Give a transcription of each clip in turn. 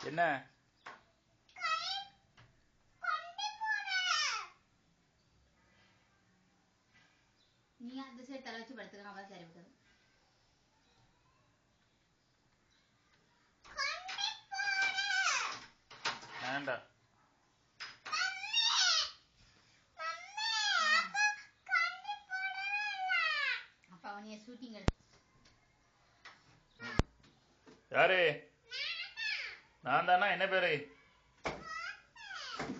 என்ன நீ அந்த சைடு தலை வச்சு படுத்துக்க அவன் சரி விட்டது. வேண்டாம். அப்ப அவனைய ஷூட்டிங் யாரு? நான் தானா? என்ன பேரு?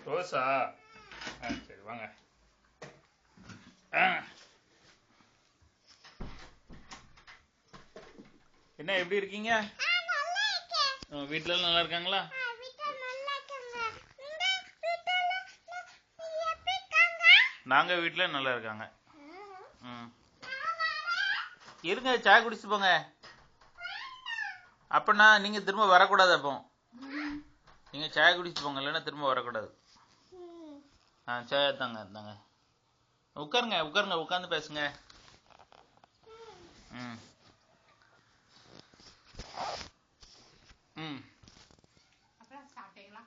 ரோசா? சரி வாங்க. என்ன எப்படி இருக்கீங்க? வீட்டுல நல்லா இருக்காங்களா? நாங்க வீட்டுல நல்லா இருக்காங்க. இருங்க, சாய் குடிச்சு போங்க. அப்பனா நீங்க திரும்ப வரக்கூடாது. அப்போ நீங்க சாய் குடிச்சு போங்க, இல்லைன்னா திரும்ப வரக்கூடாது. சாயா தாங்க தாங்க. உட்காருங்க உட்காருங்க, உட்காந்து பேசுங்க.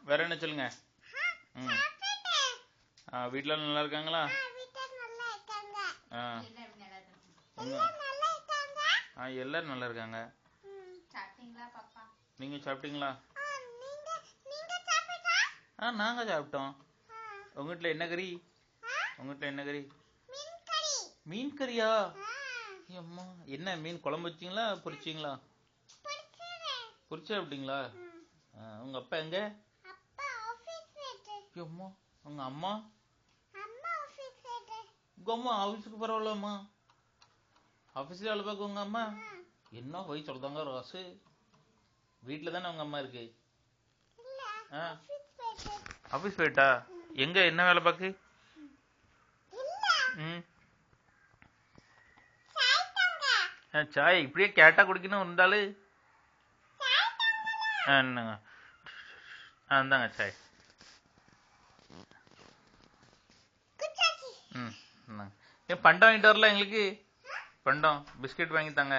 வேற என்ன சொல்லுங்க. வீட்டுல நல்லா இருக்காங்களா? எல்லாரும் நல்லா இருக்காங்க. நீங்க சாப்பிட்டீங்களா? நாங்க சாப்பிட்டோம். உங்க வீட்டுல என்ன கறி? உங்க வீட்டுல என்ன கறி? மீன் கறியா? அம்மா, என்ன மீன் குழம்பு வச்சீங்களா பொரிச்சீங்களா? பொரிச்சா சாப்பிட்டீங்களா? உங்க அப்பா எங்க? அம்மா, உங்க அம்மா? உங்க அம்மா ஆபீஸுக்கு பரவாயில்லம்மா. ஆபீஸ்ல வேலை பார்க்க உங்க அம்மா என்ன போய் சொல்றாங்க ரோஸு? வீட்டுல தானே உங்க அம்மா இருக்கு. ஆபீஸ் போயிட்டா? எங்க என்ன வேலை பார்க்கு? சாய் இப்படியே கேட்டா குடிக்கணும் இருந்தாலு. என்னங்க இந்தாங்க சாய். பண்டம் வாங்கிட்டு வரல எங்களுக்கு? பண்டம் பிஸ்கட் வாங்கி தாங்க.